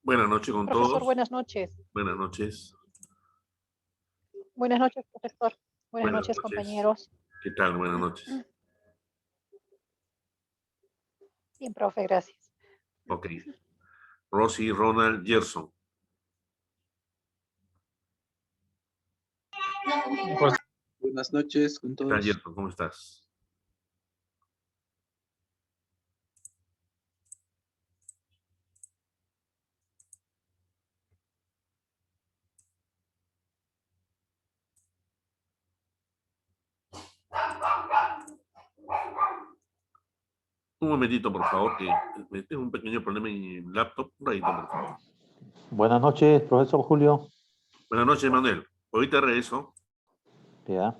Buenas noches con Profesor, todos. buenas noches. Buenas noches. Buenas noches, profesor. Buenas Buenas noches, noches. compañeros. ¿Qué tal? Buenas noches. Bien, profe, gracias. Ok. Rosy, Ronald, Gerson. Pues, buenas noches con ¿Qué tal, todos. Gerson? ¿Cómo estás? Un momentito, por favor, que tengo un pequeño problema en mi laptop. Un ratito, por favor. Buenas noches, profesor Julio. Buenas noches, Manuel. Ahorita regreso. Ya.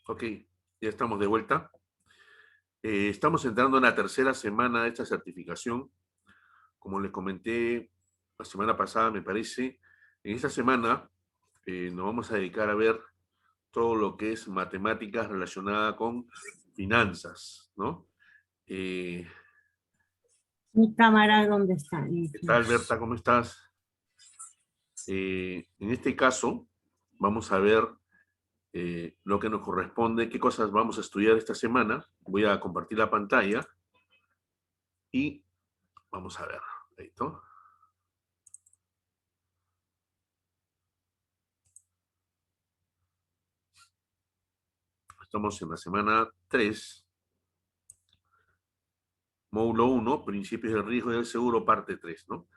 Ok, ya estamos de vuelta. Estamos entrando en la tercera semana de esta certificación. Como les comenté la semana pasada, me parece, en esta semana nos vamos a dedicar a ver todo lo que es matemáticas relacionada con finanzas, ¿no? ¿Qué Mi cámara, ¿dónde está? tal, Berta? ¿Cómo estás? En este caso, vamos a ver lo que nos corresponde, qué cosas vamos a estudiar esta semana. Voy a compartir la pantalla y vamos a ver. ¿Listo? Estamos en la semana 3, módulo 1, principios del riesgo y del seguro, parte 3, ¿no?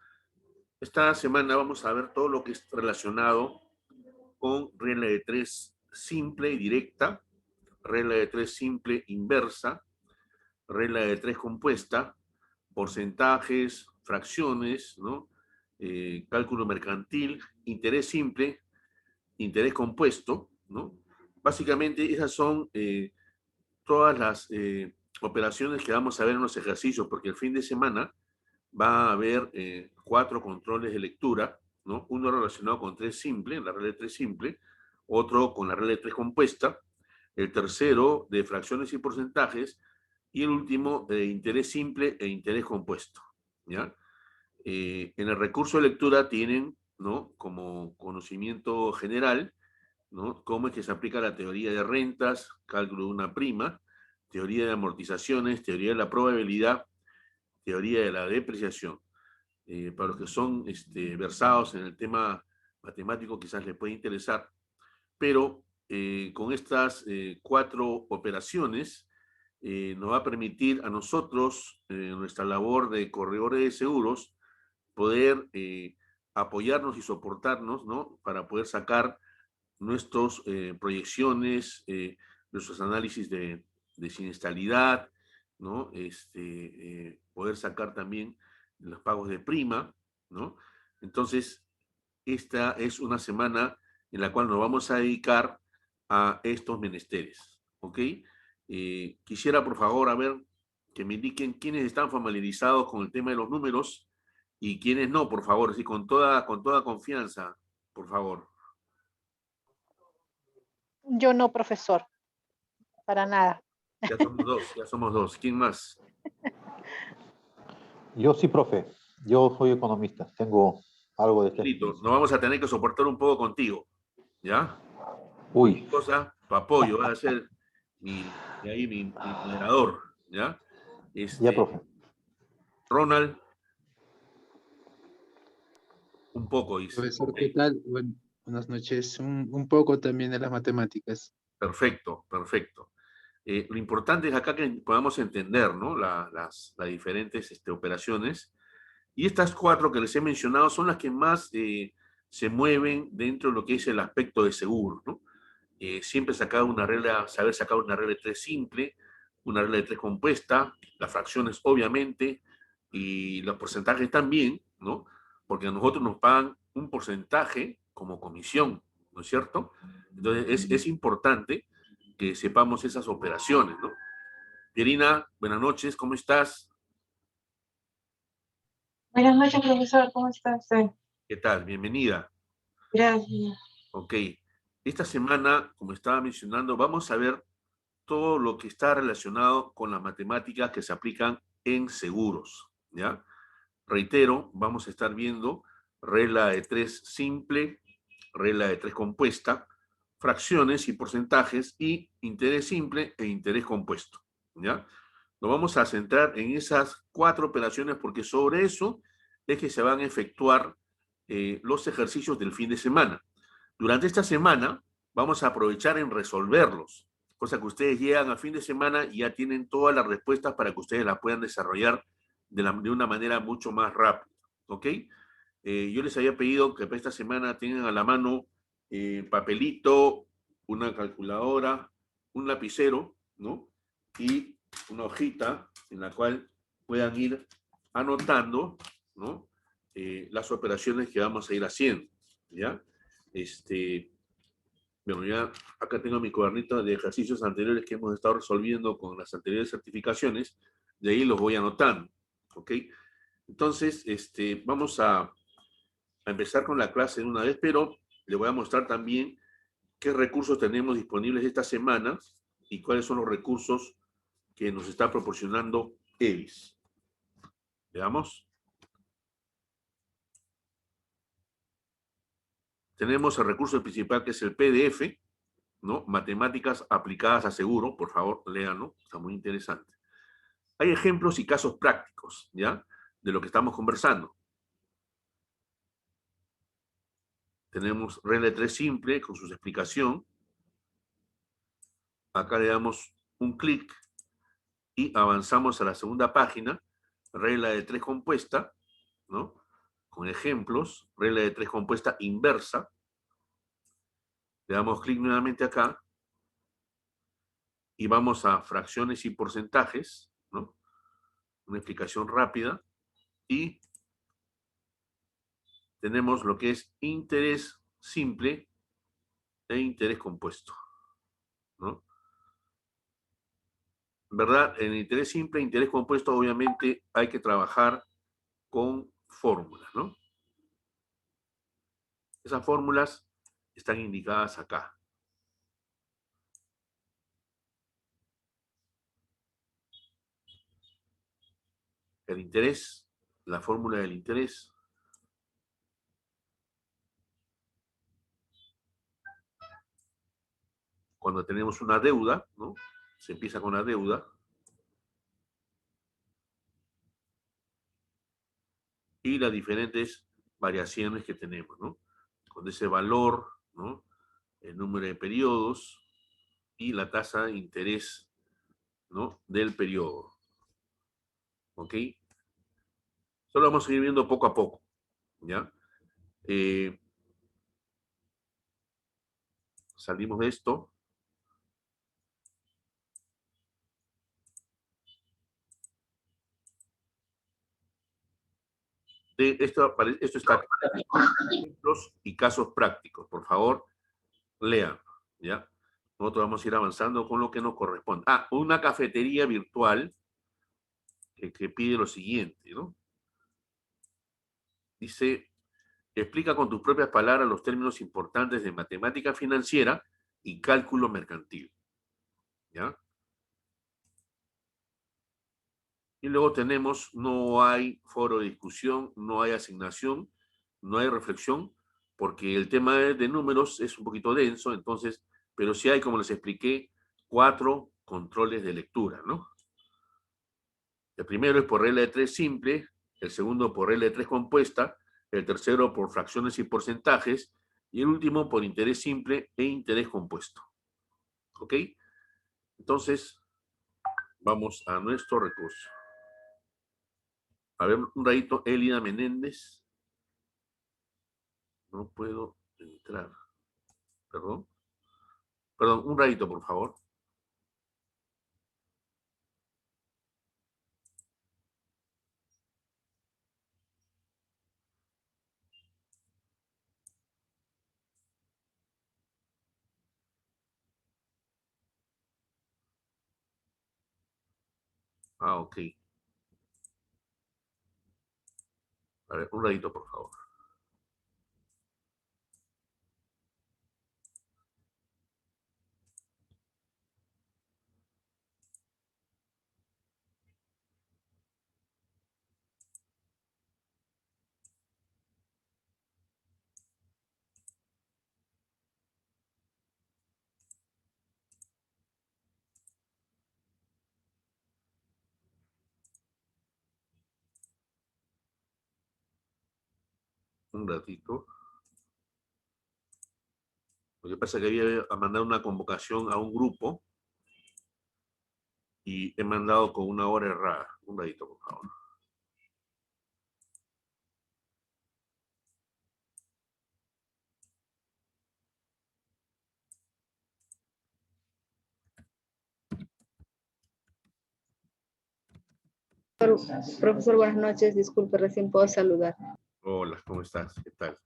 Esta semana vamos a ver todo lo que es relacionado con regla de 3 simple y directa, regla de 3 simple inversa, regla de 3 compuesta, porcentajes, fracciones, ¿no? Cálculo mercantil, interés simple, interés compuesto, ¿no? Básicamente esas son todas las operaciones que vamos a ver en los ejercicios, porque el fin de semana va a haber 4 controles de lectura, ¿no? Uno relacionado con 3 simple, la regla de 3 simple, otro con la regla de 3 compuesta, el tercero de fracciones y porcentajes, y el último de interés simple e interés compuesto, ¿ya? En el recurso de lectura tienen, ¿no? Como conocimiento general, ¿no? Cómo es que se aplica la teoría de rentas, cálculo de una prima, teoría de amortizaciones, teoría de la probabilidad, teoría de la depreciación. Para los que son versados en el tema matemático quizás les puede interesar, pero con estas 4 operaciones nos va a permitir a nosotros, nuestra labor de corredores de seguros, poder apoyarnos y soportarnos, ¿no? Para poder sacar nuestras proyecciones, nuestros análisis de siniestralidad, ¿no? Poder sacar también los pagos de prima, ¿no? Entonces, esta es una semana en la cual nos vamos a dedicar a estos menesteres, ¿ok? Quisiera, por favor, a ver, que me indiquen quiénes están familiarizados con el tema de los números y quiénes no, por favor, sí, con toda confianza, por favor. Yo no, profesor, para nada. Ya somos dos, ya somos dos. ¿Quién más? Yo sí, profe. Yo soy economista. Tengo algo de esta Listo, experiencia. nos vamos a tener que soportar un poco contigo, ¿ya? Uy, Cualquier cosa, tu apoyo, va a ser mi moderador, ¿ya? ya, profe. Ronald, un poco dice. Profesor, Ok, ¿qué tal? Buenas noches. Un poco también de las matemáticas. perfecto, perfecto. Lo importante es acá que podamos entender, ¿no? Las diferentes operaciones. Y estas cuatro que les he mencionado son las que más se mueven dentro de lo que es el aspecto de seguro, ¿no? Siempre saber sacar una regla de tres simple, una regla de tres compuesta, las fracciones obviamente, y los porcentajes también, ¿no? Porque a nosotros nos pagan un porcentaje como comisión, ¿no es cierto? Entonces es importante que sepamos esas operaciones, ¿no? Pierina, buenas noches, ¿cómo estás? Buenas noches, profesor. ¿Cómo está usted? ¿Qué tal? Bienvenida. Gracias. Ok. Esta semana, como estaba mencionando, vamos a ver todo lo que está relacionado con las matemáticas que se aplican en seguros, ¿ya? Reitero, vamos a estar viendo regla de tres simple, regla de tres compuesta, fracciones y porcentajes y interés simple e interés compuesto, ¿ya? Nos vamos a centrar en esas cuatro operaciones porque sobre eso es que se van a efectuar los ejercicios del fin de semana. Durante esta semana vamos a aprovechar en resolverlos, cosa que ustedes llegan a fin de semana y ya tienen todas las respuestas para que ustedes las puedan desarrollar de una manera mucho más rápida, ¿ok? Yo les había pedido que para esta semana tengan a la mano papelito, una calculadora, un lapicero, ¿no? Y una hojita en la cual puedan ir anotando, ¿no? Las operaciones que vamos a ir haciendo, ¿ya? Bueno, ya acá tengo mi cuadernito de ejercicios anteriores que hemos estado resolviendo con las anteriores certificaciones, de ahí los voy anotando, ¿ok? Entonces, vamos a empezar con la clase de una vez, pero le voy a mostrar también qué recursos tenemos disponibles esta semana y cuáles son los recursos que nos está proporcionando EVIS. Veamos. Tenemos el recurso principal que es el PDF, ¿no? Matemáticas aplicadas a seguro, por favor, léanlo, está muy interesante. Hay ejemplos y casos prácticos, ¿ya? De lo que estamos conversando. Tenemos regla de tres simple con su explicación. Acá le damos un clic y avanzamos a la segunda página, regla de tres compuesta, ¿no? Con ejemplos, regla de tres compuesta inversa. Le damos clic nuevamente acá y vamos a fracciones y porcentajes, ¿no? Una explicación rápida y tenemos lo que es interés simple e interés compuesto, ¿no? ¿Verdad? En interés simple e interés compuesto, obviamente, hay que trabajar con fórmulas, ¿no? Esas fórmulas están indicadas acá. El interés, la fórmula del interés. Cuando tenemos una deuda, ¿no? Se empieza con la deuda. Y las diferentes variaciones que tenemos, ¿no? Con ese valor, ¿no? El número de periodos y la tasa de interés, ¿no? Del periodo. ¿Ok? Solo vamos a ir viendo poco a poco, ¿ya? Salimos de esto. esto está ejemplos y casos prácticos. Por favor, lean, ¿ya? Nosotros vamos a ir avanzando con lo que nos corresponde. Ah, una cafetería virtual que pide lo siguiente, ¿no? Dice, explica con tus propias palabras los términos importantes de matemática financiera y cálculo mercantil, ¿ya? Y luego tenemos, no hay foro de discusión, no hay asignación, no hay reflexión, porque el tema de números es un poquito denso, entonces, pero sí hay, como les expliqué, 4 controles de lectura, ¿no? El primero es por regla de 3 simple, el segundo por regla de 3 compuesta, el tercero por fracciones y porcentajes, y el último por interés simple e interés compuesto. ¿Ok? Entonces, vamos a nuestro recurso. A ver, un ratito, Elida Menéndez. No puedo entrar. Perdón. Perdón, un ratito, por favor. Ah, ok. A ver, un ratito, por favor. Un ratito. Lo que pasa es que había mandado una convocación a un grupo y he mandado con una hora errada. Un ratito, por favor. Profesor, buenas noches. Disculpe, recién puedo saludar. Hola, ¿cómo estás? ¿Qué tal?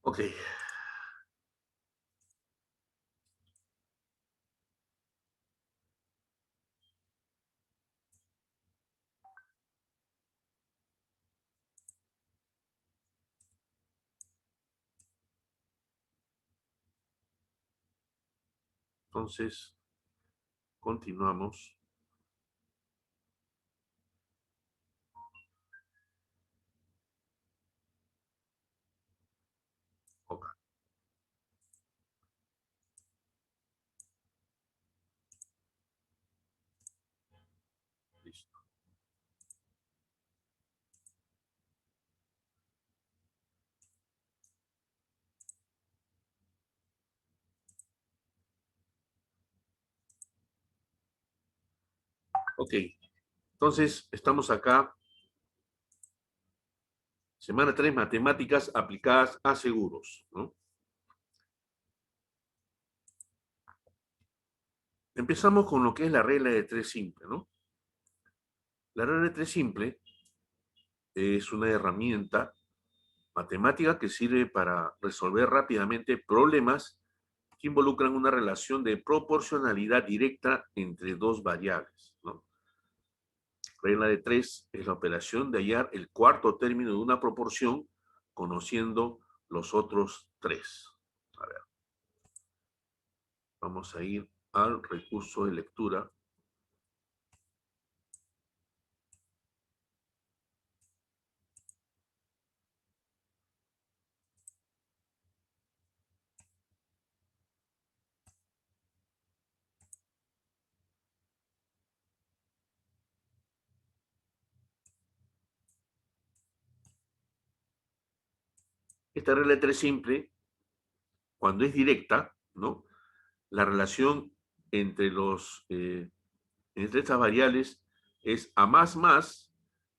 Ok. Entonces, continuamos. Ok, listo. Ok, entonces estamos acá. Semana 3, matemáticas aplicadas a seguros, ¿no? Empezamos con lo que es la regla de 3 simple, ¿no? La regla de 3 simple es una herramienta matemática que sirve para resolver rápidamente problemas que involucran una relación de proporcionalidad directa entre dos variables, ¿no? Regla de 3 es la operación de hallar el cuarto término de una proporción conociendo los otros 3. A ver. Vamos a ir al recurso de lectura. Esta regla de 3 simple, cuando es directa, ¿no? La relación entre entre estas variables es a más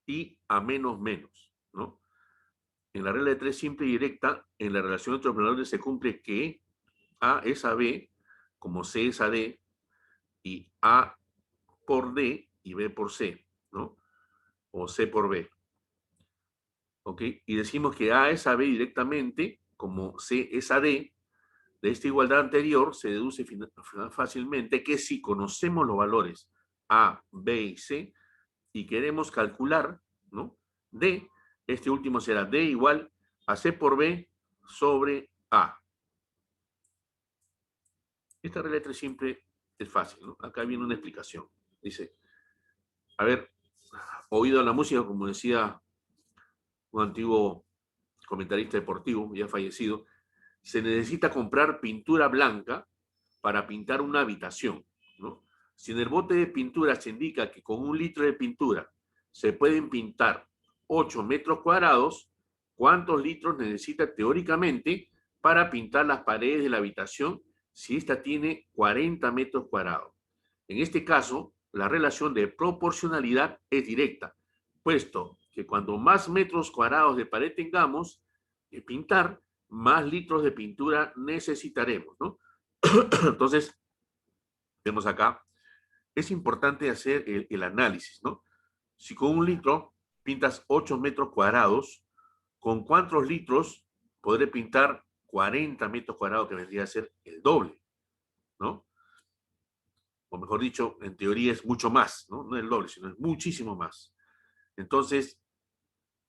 y a menos, ¿no? En la regla de 3 simple y directa, en la relación entre los valores se cumple que A es a B, como C es a D, y A por D y B por C, ¿no? O C por B. ¿Ok? Y decimos que A es a B directamente, como C es a D. De esta igualdad anterior se deduce fácilmente que si conocemos los valores A, B y C y queremos calcular, ¿no? D, este último será D igual a C por B sobre A. Esta regla de 3 simple es fácil, ¿no? Acá viene una explicación. Dice, haber oído la música, como decía un antiguo comentarista deportivo, ya fallecido, se necesita comprar pintura blanca para pintar una habitación, ¿no? Si en el bote de pintura se indica que con 1 litro de pintura se pueden pintar 8 metros cuadrados, ¿cuántos litros necesita teóricamente para pintar las paredes de la habitación si ésta tiene 40 metros cuadrados? En este caso, la relación de proporcionalidad es directa, puesto que cuando más metros cuadrados de pared tengamos que pintar, más litros de pintura necesitaremos, ¿no? Entonces, vemos acá, es importante hacer el análisis, ¿no? Si con 1 litro pintas 8 metros cuadrados, ¿con cuántos litros podré pintar 40 metros cuadrados, que vendría a ser el doble, ¿no? O mejor dicho, en teoría es mucho más, ¿no? No el doble, sino es muchísimo más. Entonces,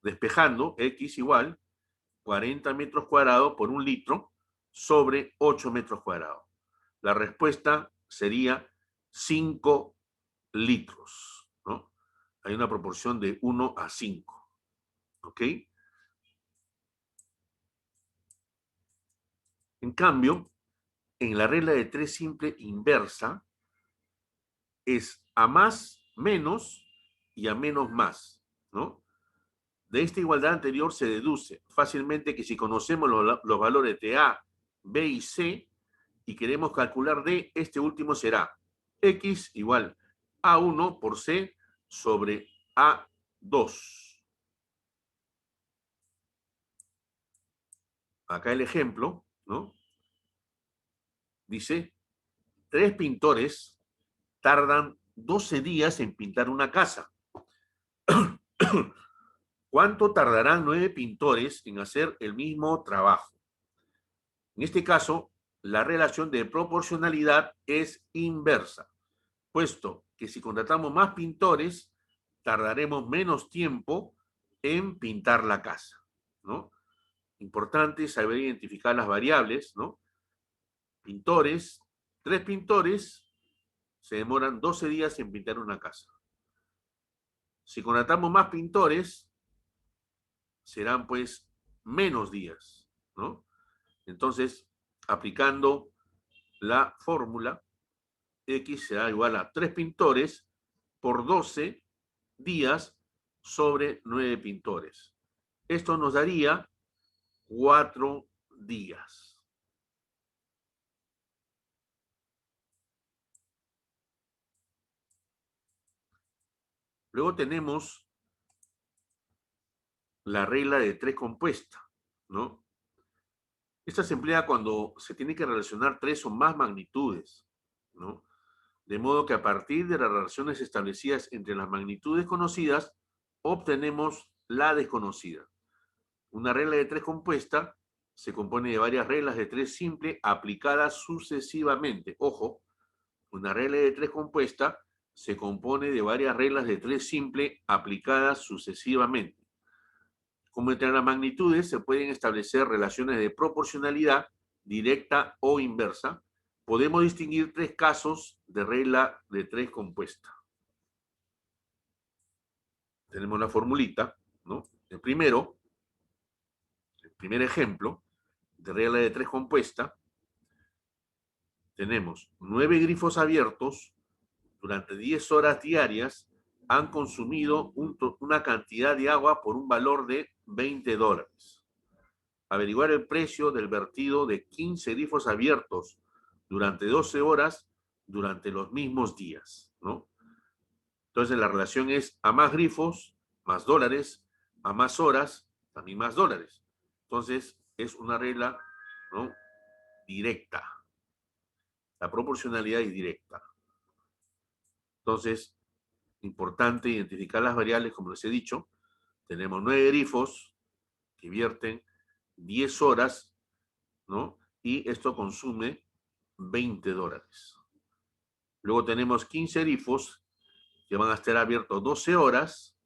despejando, X igual 40 metros cuadrados por 1 litro sobre 8 metros cuadrados. La respuesta sería 5 litros, ¿no? Hay una proporción de 1 a 5, ¿ok? En cambio, en la regla de 3 simple inversa, es a más menos y a menos más, ¿no? De esta igualdad anterior se deduce fácilmente que si conocemos los valores de A, B y C y queremos calcular D, este último será X igual A1 por C sobre A2. Acá el ejemplo, ¿no? Dice, 3 pintores tardan 12 días en pintar una casa. ¿Cuánto tardarán 9 pintores en hacer el mismo trabajo? En este caso, la relación de proporcionalidad es inversa, puesto que si contratamos más pintores, tardaremos menos tiempo en pintar la casa, ¿no? Importante saber identificar las variables, ¿no? Pintores, 3 pintores se demoran 12 días en pintar una casa. Si contratamos más pintores, serán pues menos días, ¿no? Entonces, aplicando la fórmula, X será igual a 3 pintores por 12 días sobre 9 pintores. Esto nos daría 4 días. Luego tenemos la regla de 3 compuesta, ¿no? Esta se emplea cuando se tiene que relacionar 3 o más magnitudes, ¿no? De modo que a partir de las relaciones establecidas entre las magnitudes conocidas, obtenemos la desconocida. Una regla de 3 compuesta se compone de varias reglas de 3 simple aplicadas sucesivamente. Ojo, una regla de 3 compuesta se compone de varias reglas de 3 simple aplicadas sucesivamente. Como entre las magnitudes se pueden establecer relaciones de proporcionalidad directa o inversa, podemos distinguir 3 casos de regla de 3 compuesta. Tenemos la formulita, ¿no? El primer ejemplo de regla de 3 compuesta, tenemos 9 grifos abiertos durante 10 horas diarias han consumido una cantidad de agua por un valor de $20. Averiguar el precio del vertido de 15 grifos abiertos durante 12 horas durante los mismos días, ¿no? Entonces la relación es a más grifos, más dólares, a más horas, también más dólares. Entonces, es una regla, ¿no?, directa. La proporcionalidad es directa. Entonces, importante identificar las variables, como les he dicho. Tenemos 9 grifos que vierten 10 horas, ¿no? Y esto consume $20. Luego tenemos 15 grifos que van a estar abiertos 12 horas.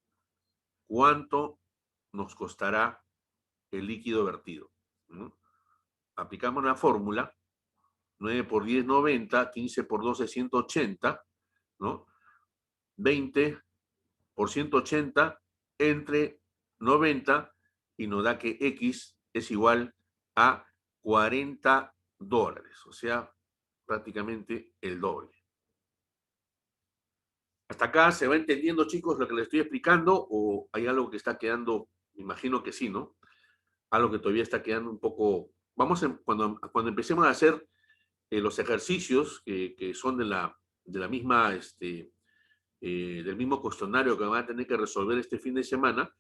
¿Cuánto nos costará el líquido vertido? ¿No? Aplicamos la fórmula. 9 por 10, 90. 15 por 12, 180. ¿No? 20 por 180 entre 90 y nos da que X es igual a $40. O sea, prácticamente el doble. ¿Hasta acá se va entendiendo, chicos, lo que les estoy explicando? ¿O hay algo que está quedando? Me imagino que sí, ¿no? Algo que todavía está quedando un poco... Cuando empecemos a hacer los ejercicios que son de la misma, del mismo cuestionario que van a tener que resolver este fin de semana,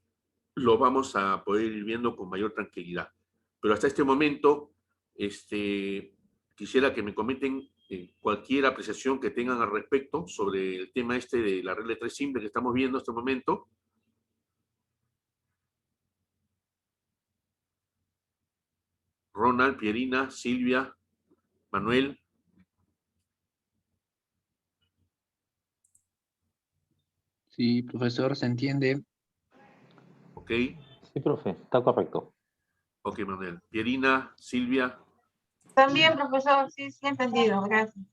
lo vamos a poder ir viendo con mayor tranquilidad. Pero hasta este momento, quisiera que me comenten cualquier apreciación que tengan al respecto sobre el tema de la regla de 3 simple que estamos viendo en este momento. Ronald, Pierina, Silvia, Manuel. Sí, profesor, se entiende. Ok. Sí, profe, está correcto. Ok, Manuel. Pierina, Silvia. También, profesor, sí, sí, entendido, gracias.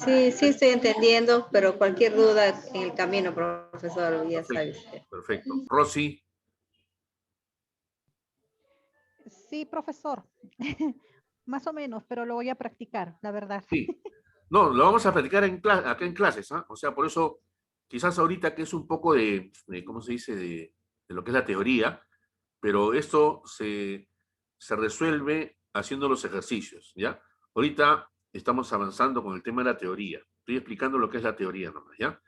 Sí, sí estoy entendiendo, pero cualquier duda en el camino, profesor, ya sabes. Perfecto. Rosy. Sí, profesor. Más o menos, pero lo voy a practicar, la verdad. Sí. No, lo vamos a practicar acá en clases, ¿ah? O sea, por eso, quizás ahorita que es un poco ¿cómo se dice? De lo que es la teoría, pero esto se resuelve haciendo los ejercicios, ¿ya? Ahorita estamos avanzando con el tema de la teoría. Estoy explicando lo que es la teoría nomás, ¿ya?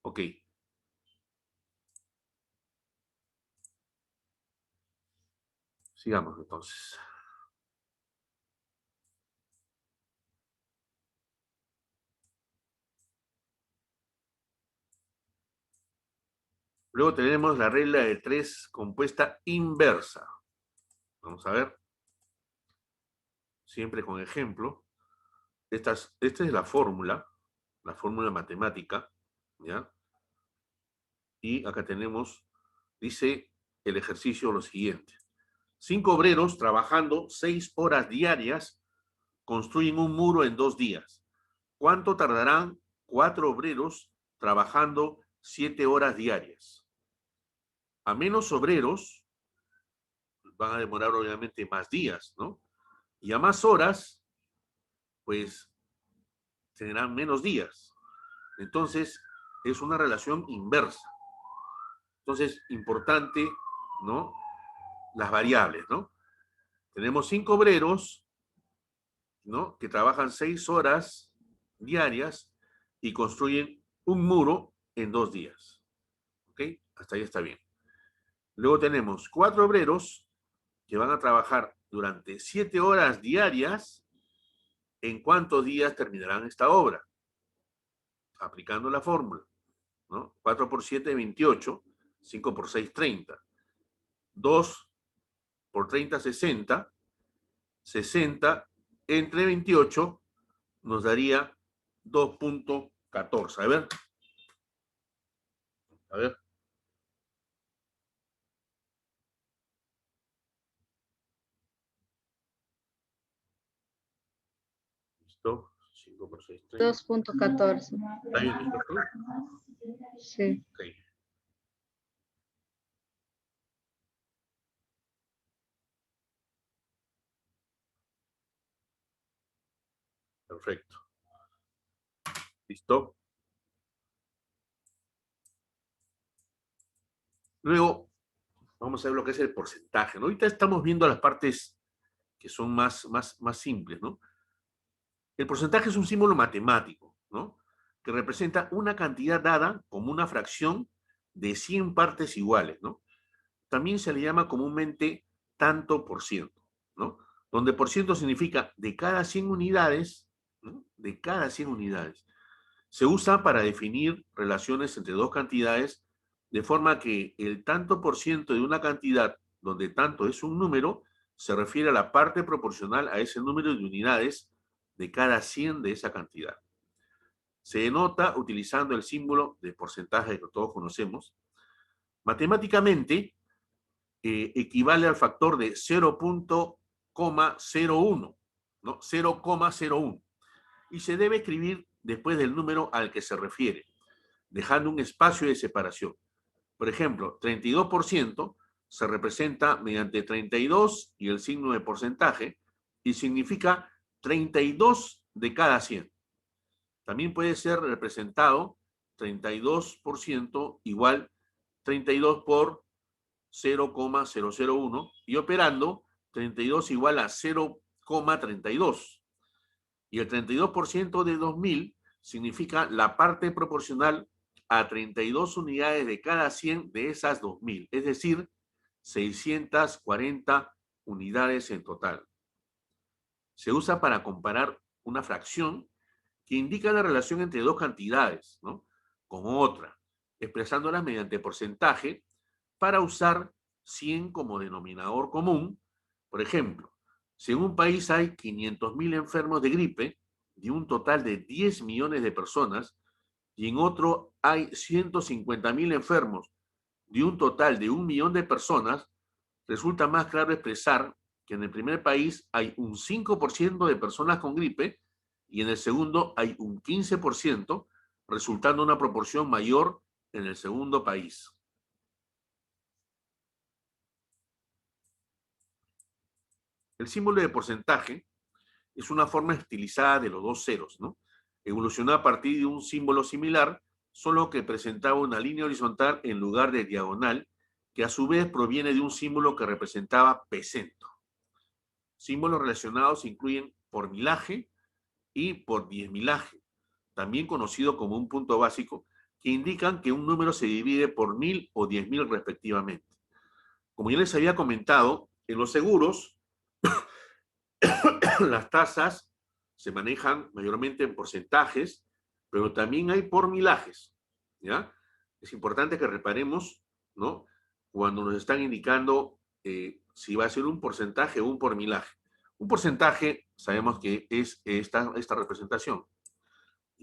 Ok. Sigamos entonces. Luego tenemos la regla de 3 compuesta inversa. Vamos a ver. Siempre con ejemplo. Esta es la fórmula matemática, ¿ya? Y acá tenemos, dice el ejercicio lo siguiente. 5 obreros trabajando 6 horas diarias construyen un muro en 2 días. ¿Cuánto tardarán 4 obreros trabajando 7 horas diarias? A menos obreros van a demorar obviamente más días, ¿no? Y a más horas, pues tendrán menos días. Entonces, es una relación inversa. Entonces, importante, ¿no? Las variables, ¿no? Tenemos 5 obreros, ¿no?, que trabajan 6 horas diarias y construyen un muro en 2 días. ¿Ok? Hasta ahí está bien. Luego tenemos 4 obreros que van a trabajar durante 7 horas diarias. ¿En cuántos días terminarán esta obra? Aplicando la fórmula, ¿no? 4 por 7, 28. 5 por 6, 30. 2 por 30, 60. 60 entre 28 nos daría 2.14. A ver. A ver. ¿Listo? 5 por 6, 30. 2.14. ¿Está bien esto? Sí. Ok. Perfecto. ¿Listo? Luego, vamos a ver lo que es el porcentaje, ¿no? Ahorita estamos viendo las partes que son más simples, ¿no? El porcentaje es un símbolo matemático, ¿no?, que representa una cantidad dada como una fracción de 100 partes iguales, ¿no? También se le llama comúnmente tanto por ciento, ¿no? Donde por ciento significa de cada 100 unidades, ¿no? De cada 100 unidades. Se usa para definir relaciones entre dos cantidades, de forma que el tanto por ciento de una cantidad, donde tanto es un número, se refiere a la parte proporcional a ese número de unidades de cada 100 de esa cantidad. Se denota utilizando el símbolo de porcentaje que todos conocemos. Matemáticamente, equivale al factor de 0.01, ¿no? 0,01. Y se debe escribir después del número al que se refiere, dejando un espacio de separación. Por ejemplo, 32% se representa mediante 32 y el signo de porcentaje, y significa 32 de cada 100. También puede ser representado 32% igual 32 por 0,001 y operando 32 igual a 0,32. Y el 32% de 2000 significa la parte proporcional a 32 unidades de cada 100 de esas 2000, es decir, 640 unidades en total. Se usa para comparar una fracción que indica la relación entre dos cantidades, ¿no?, con otra, expresándolas mediante porcentaje para usar 100 como denominador común. Por ejemplo, si en un país hay 500.000 enfermos de gripe, de un total de 10 millones de personas, y en otro hay 150.000 enfermos, de un total de 1 millón de personas, resulta más claro expresar que en el primer país hay un 5% de personas con gripe y en el segundo hay un 15%, resultando una proporción mayor en el segundo país. El símbolo de porcentaje es una forma estilizada de los dos ceros, ¿no? Evolucionó a partir de un símbolo similar, solo que presentaba una línea horizontal en lugar de diagonal, que a su vez proviene de un símbolo que representaba pecento. Símbolos relacionados incluyen por milaje y por diezmilaje, también conocido como un punto básico, que indican que un número se divide por 1000 o 10.000 respectivamente. Como ya les había comentado, en los seguros, las tasas se manejan mayormente en porcentajes, pero también hay por milajes, ¿ya? Es importante que reparemos, ¿no?, cuando nos están indicando si va a ser un porcentaje o un por milaje. Un porcentaje sabemos que es esta representación,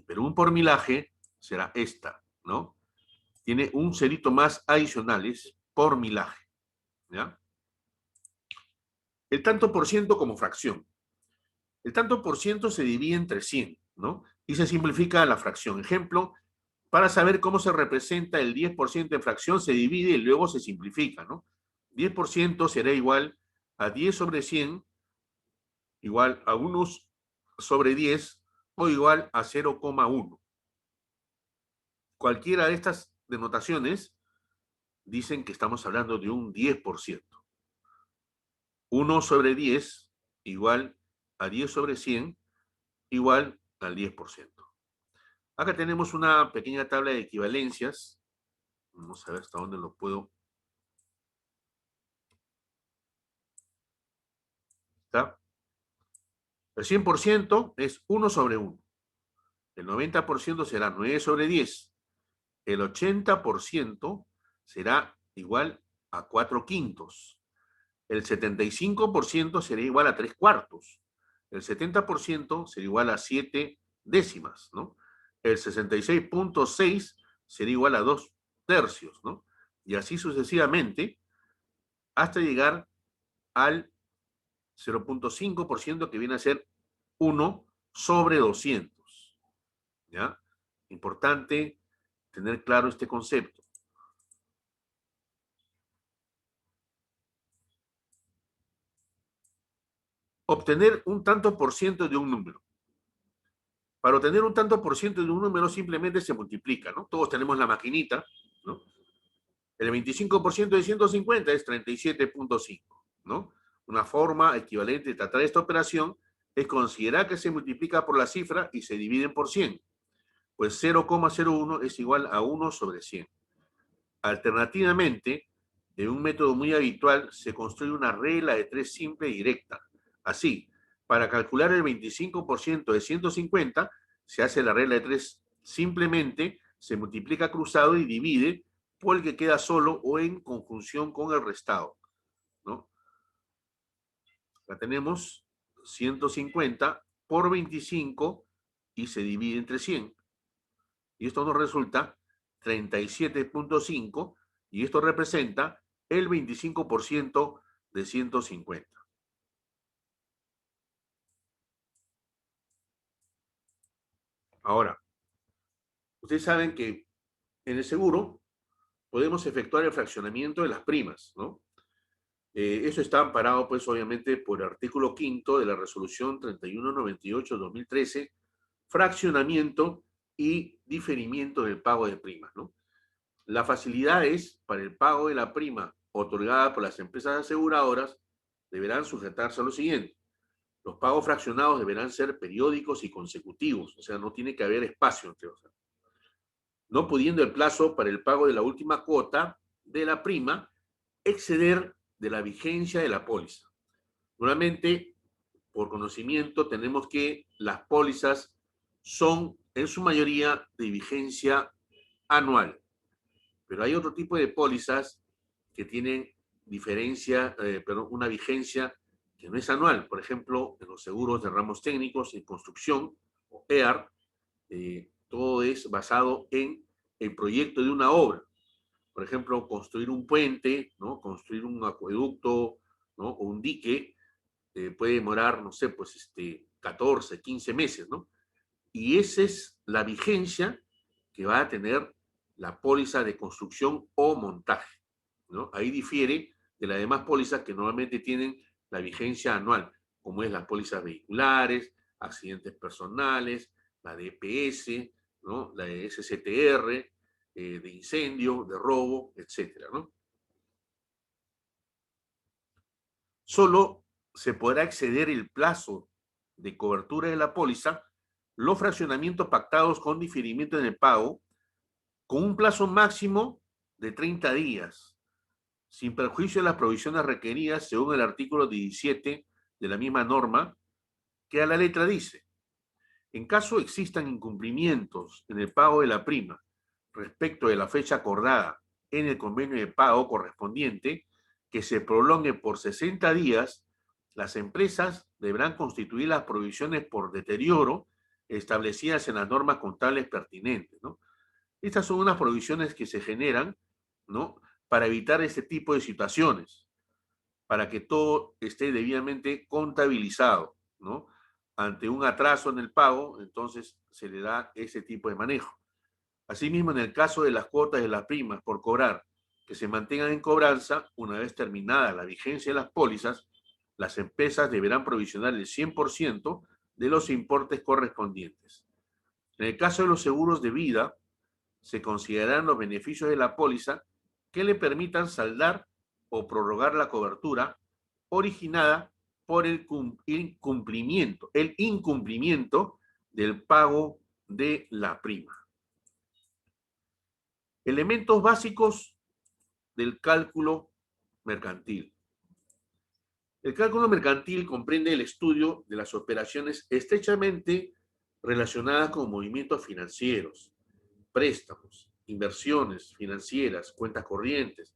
pero un por milaje será esta, ¿no? Tiene un cerito más adicional, es por milaje, ¿ya? El tanto por ciento como fracción. El tanto por ciento se divide entre 100, ¿no? Y se simplifica la fracción. Ejemplo, para saber cómo se representa el 10% en fracción, se divide y luego se simplifica, ¿no? 10% será igual a 10 sobre 100, igual a 1 sobre 10 o igual a 0,1. Cualquiera de estas denotaciones dicen que estamos hablando de un 10%. 1 sobre 10 igual a 10 sobre 100 igual al 10%. Acá tenemos una pequeña tabla de equivalencias. Vamos a ver hasta dónde lo puedo. ¿Está? El 100% es 1 sobre 1. El 90% será 9 sobre 10. El 80% será igual a 4/5. El 75% será igual a 3/4. El 70% será igual a 7 décimas, ¿no? El 66.6 será igual a 2/3, ¿no? Y así sucesivamente hasta llegar al 0.5%, que viene a ser 1 sobre 200. ¿Ya? Importante tener claro este concepto. Obtener un tanto por ciento de un número. Para obtener un tanto por ciento de un número simplemente se multiplica, ¿no? Todos tenemos la maquinita, ¿no? El 25% de 150 es 37.5, ¿no? Una forma equivalente de tratar esta operación es considerar que se multiplica por la cifra y se divide por 100. Pues 0,01 es igual a 1 sobre 100. Alternativamente, en un método muy habitual, se construye una regla de 3 simple y directa. Así, para calcular el 25% de 150, se hace la regla de 3 simplemente, se multiplica cruzado y divide por el que queda solo o en conjunción con el restado, ¿no? Acá tenemos 150 por 25 y se divide entre 100. Y esto nos resulta 37.5 y esto representa el 25% de 150. Ahora, ustedes saben que en el seguro podemos efectuar el fraccionamiento de las primas, ¿no? Eso está amparado, pues, obviamente, por el artículo 5º de la resolución 3198-2013, fraccionamiento y diferimiento del pago de primas, ¿no? La facilidad es para el pago de la prima otorgada por las empresas aseguradoras deberán sujetarse a lo siguiente. Los pagos fraccionados deberán ser periódicos y consecutivos, o sea, no tiene que haber espacio entre los. No pudiendo el plazo para el pago de la última cuota de la prima exceder de la vigencia de la póliza. Nuevamente, por conocimiento, tenemos que las pólizas son en su mayoría de vigencia anual. Pero hay otro tipo de pólizas que tienen una vigencia que no es anual. Por ejemplo, en los seguros de ramos técnicos en construcción, o EAR, todo es basado en el proyecto de una obra. Por ejemplo, construir un puente, ¿no? Construir un acueducto, ¿no? O un dique, puede demorar, no sé, pues 14, 15 meses, ¿no? Y esa es la vigencia que va a tener la póliza de construcción o montaje, ¿no? Ahí difiere de las demás pólizas que normalmente tienen la vigencia anual, como es las pólizas vehiculares, accidentes personales, la de EPS, ¿no? La de SCTR, de incendio, de robo, etcétera, ¿no? Solo se podrá exceder el plazo de cobertura de la póliza los fraccionamientos pactados con diferimiento en el pago con un plazo máximo de 30 días, sin perjuicio de las provisiones requeridas según el artículo 17 de la misma norma, que a la letra dice: en caso existan incumplimientos en el pago de la prima respecto de la fecha acordada en el convenio de pago correspondiente, que se prolongue por 60 días, las empresas deberán constituir las provisiones por deterioro establecidas en las normas contables pertinentes, ¿no? Estas son unas provisiones que se generan, ¿no? Para evitar este tipo de situaciones, para que todo esté debidamente contabilizado, ¿no? Ante un atraso en el pago, entonces se le da ese tipo de manejo. Asimismo, en el caso de las cuotas de las primas por cobrar que se mantengan en cobranza, una vez terminada la vigencia de las pólizas, las empresas deberán provisionar el 100% de los importes correspondientes. En el caso de los seguros de vida, se considerarán los beneficios de la póliza que le permitan saldar o prorrogar la cobertura originada por el incumplimiento del pago de la prima. Elementos básicos del cálculo mercantil. El cálculo mercantil comprende el estudio de las operaciones estrechamente relacionadas con movimientos financieros, préstamos, inversiones financieras, cuentas corrientes,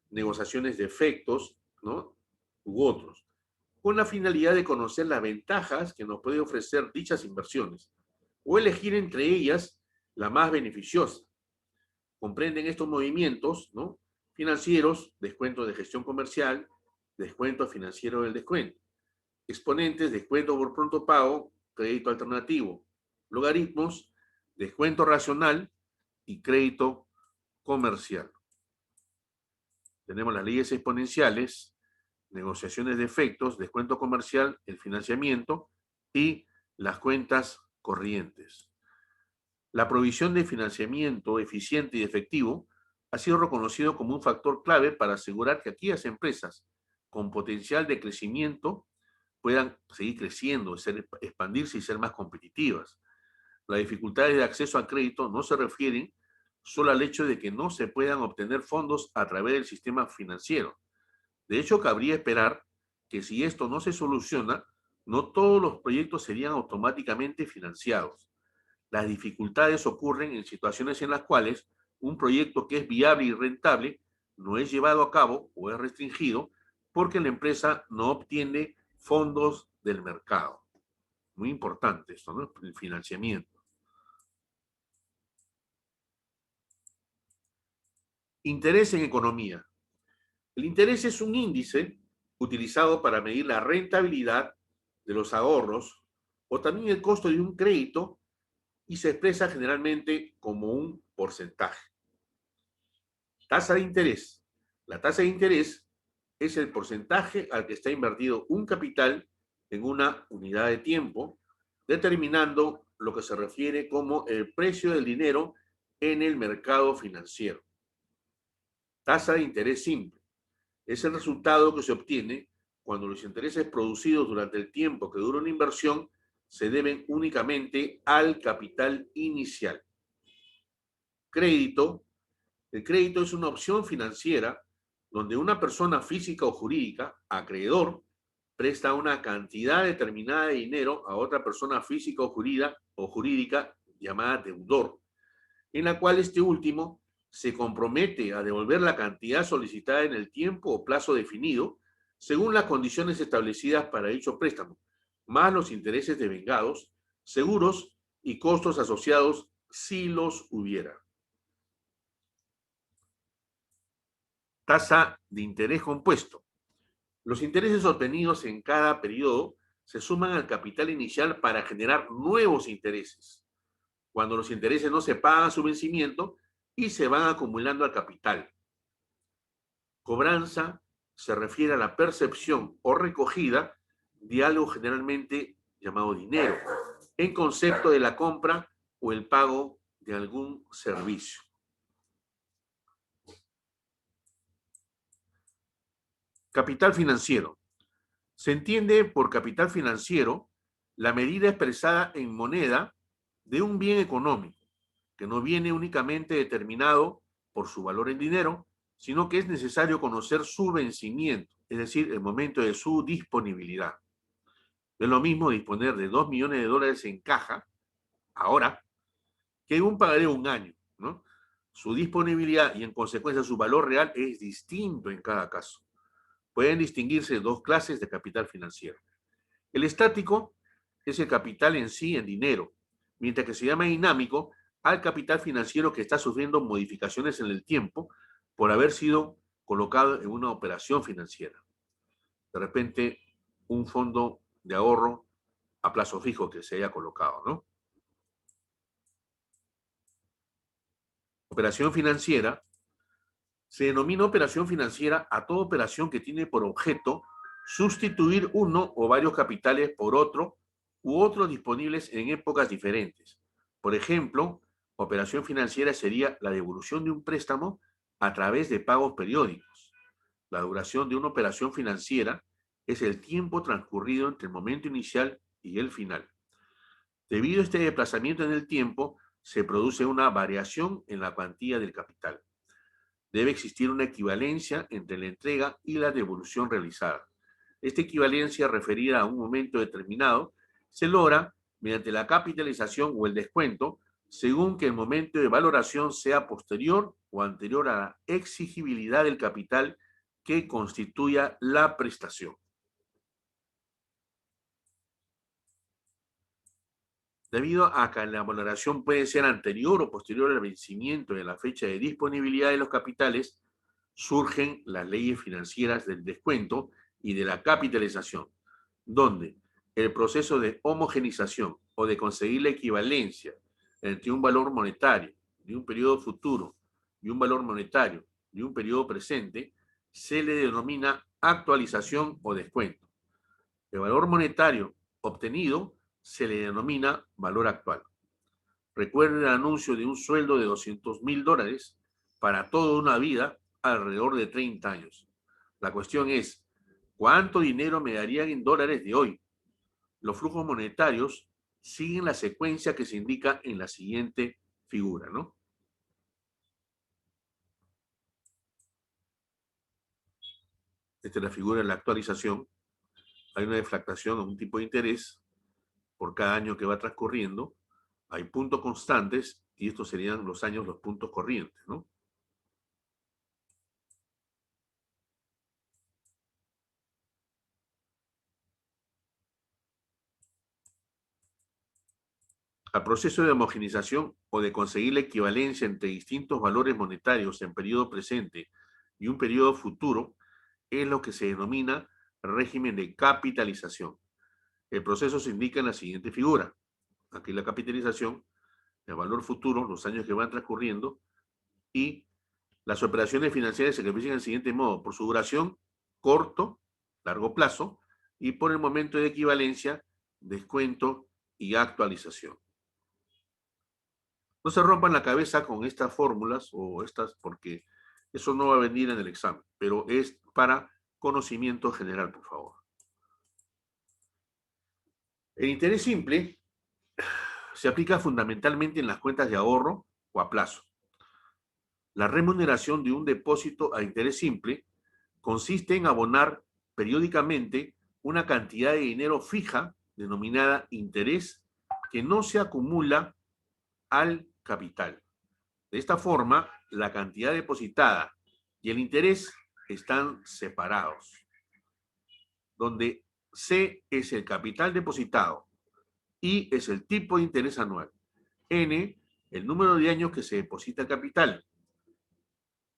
negociaciones de efectos, ¿no? U otros, con la finalidad de conocer las ventajas que nos puede ofrecer dichas inversiones o elegir entre ellas la más beneficiosa. Comprenden estos movimientos, ¿no? Financieros, descuento de gestión comercial, descuento financiero del descuento. Exponentes, descuento por pronto pago, crédito alternativo. Logaritmos, descuento racional y crédito comercial. Tenemos las leyes exponenciales, negociaciones de efectos, descuento comercial, el financiamiento y las cuentas corrientes. La provisión de financiamiento eficiente y efectivo ha sido reconocido como un factor clave para asegurar que aquellas empresas con potencial de crecimiento puedan seguir creciendo, expandirse y ser más competitivas. Las dificultades de acceso a crédito no se refieren solo al hecho de que no se puedan obtener fondos a través del sistema financiero. De hecho, cabría esperar que si esto no se soluciona, no todos los proyectos serían automáticamente financiados. Las dificultades ocurren en situaciones en las cuales un proyecto que es viable y rentable no es llevado a cabo o es restringido porque la empresa no obtiene fondos del mercado. Muy importante esto, ¿no? El financiamiento. Interés en economía. El interés es un índice utilizado para medir la rentabilidad de los ahorros o también el costo de un crédito y se expresa generalmente como un porcentaje. Tasa de interés. La tasa de interés es el porcentaje al que está invertido un capital en una unidad de tiempo, determinando lo que se refiere como el precio del dinero en el mercado financiero. Tasa de interés simple. Es el resultado que se obtiene cuando los intereses producidos durante el tiempo que dura una inversión se deben únicamente al capital inicial. Crédito. El crédito es una opción financiera donde una persona física o jurídica, acreedor, presta una cantidad determinada de dinero a otra persona física o jurídica llamada deudor, en la cual este último se compromete a devolver la cantidad solicitada en el tiempo o plazo definido según las condiciones establecidas para dicho préstamo, más los intereses devengados, seguros y costos asociados si los hubiera. Tasa de interés compuesto. Los intereses obtenidos en cada periodo se suman al capital inicial para generar nuevos intereses, cuando los intereses no se pagan a su vencimiento y se van acumulando al capital. Cobranza se refiere a la percepción o recogida de algo generalmente llamado dinero, en concepto de la compra o el pago de algún servicio. Capital financiero. Se entiende por capital financiero la medida expresada en moneda de un bien económico, que no viene únicamente determinado por su valor en dinero, sino que es necesario conocer su vencimiento, es decir, el momento de su disponibilidad. Es lo mismo disponer de 2 millones de dólares en caja, ahora, que un pagaré de un año, ¿no? Su disponibilidad y en consecuencia su valor real es distinto en cada caso. Pueden distinguirse dos clases de capital financiero. El estático es el capital en sí en dinero, mientras que se llama dinámico al capital financiero que está sufriendo modificaciones en el tiempo por haber sido colocado en una operación financiera. De repente, un fondo de ahorro a plazo fijo que se haya colocado, ¿no? Operación financiera. Se denomina operación financiera a toda operación que tiene por objeto sustituir uno o varios capitales por otro u otros disponibles en épocas diferentes. Por ejemplo, operación financiera sería la devolución de un préstamo a través de pagos periódicos. La duración de una operación financiera es el tiempo transcurrido entre el momento inicial y el final. Debido a este desplazamiento en el tiempo, se produce una variación en la cuantía del capital. Debe existir una equivalencia entre la entrega y la devolución realizada. Esta equivalencia referida a un momento determinado se logra mediante la capitalización o el descuento, según que el momento de valoración sea posterior o anterior a la exigibilidad del capital que constituya la prestación. Debido a que la valoración puede ser anterior o posterior al vencimiento de la fecha de disponibilidad de los capitales, surgen las leyes financieras del descuento y de la capitalización, donde el proceso de homogenización o de conseguir la equivalencia entre un valor monetario de un periodo futuro y un valor monetario de un periodo presente se le denomina actualización o descuento. El valor monetario obtenido se le denomina valor actual. Recuerden el anuncio de un sueldo de $200,000 para toda una vida alrededor de 30 años. La cuestión es, ¿cuánto dinero me darían en dólares de hoy? Los flujos monetarios siguen la secuencia que se indica en la siguiente figura, ¿no? Esta es la figura de la actualización. Hay una deflactación a un tipo de interés por cada año que va transcurriendo. Hay puntos constantes y estos serían los años, los puntos corrientes, ¿no? Al proceso de homogeneización o de conseguir la equivalencia entre distintos valores monetarios en periodo presente y un periodo futuro es lo que se denomina régimen de capitalización. El proceso se indica en la siguiente figura. Aquí la capitalización, el valor futuro, los años que van transcurriendo, y las operaciones financieras se clasifican del siguiente modo: por su duración, corto, largo plazo, y por el momento de equivalencia, descuento y actualización. No se rompan la cabeza con estas fórmulas o estas, porque eso no va a venir en el examen, pero es para conocimiento general, por favor. El interés simple se aplica fundamentalmente en las cuentas de ahorro o a plazo. La remuneración de un depósito a interés simple consiste en abonar periódicamente una cantidad de dinero fija denominada interés que no se acumula al capital. De esta forma, la cantidad depositada y el interés están separados, donde C es el capital depositado, I es el tipo de interés anual, N el número de años que se deposita el capital,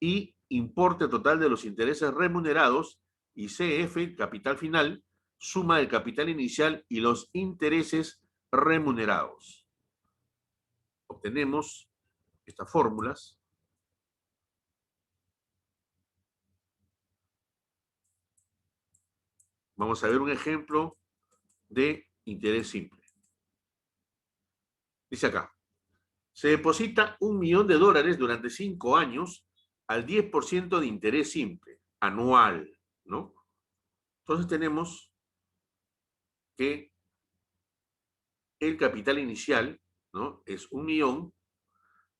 I importe total de los intereses remunerados, y CF, el capital final, suma del capital inicial y los intereses remunerados. Obtenemos estas fórmulas. Vamos a ver un ejemplo de interés simple. Dice acá, se deposita $1.000.000 durante 5 años al 10% de interés simple, anual, ¿no? Entonces tenemos que el capital inicial, ¿no?, es 1.000.000,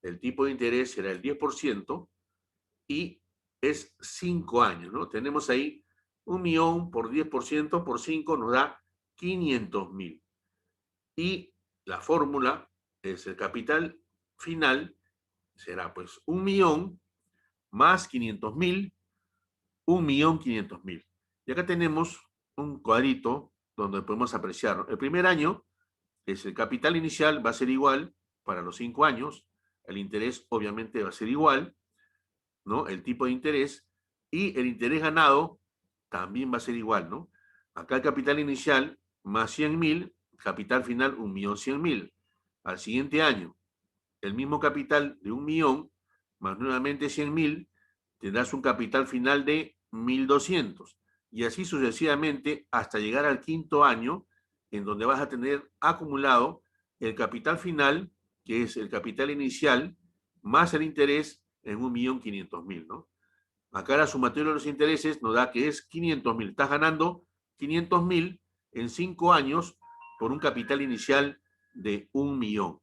el tipo de interés será el 10% y es 5 años, ¿no? Tenemos ahí 1.000.000 por 10% por 5 nos da 500.000. Y la fórmula es el capital final, será pues 1.000.000 más 500.000, 1.500.000. Y acá tenemos un cuadrito donde podemos apreciar. El primer año es el capital inicial, va a ser igual para los 5 años. El interés obviamente va a ser igual, ¿no? El tipo de interés. Y el interés ganado también va a ser igual, ¿no? Acá el capital inicial más 100.000, capital final 1.100.000. Al siguiente año, el mismo capital de 1.000.000 más nuevamente 100.000, tendrás un capital final de 1.200. Y así sucesivamente hasta llegar al quinto año, en donde vas a tener acumulado el capital final, que es el capital inicial, más el interés en 1.500.000, ¿no? Acá la sumatoria de los intereses nos da que es 500.000. Estás ganando 500.000 en 5 años por un capital inicial de 1.000.000.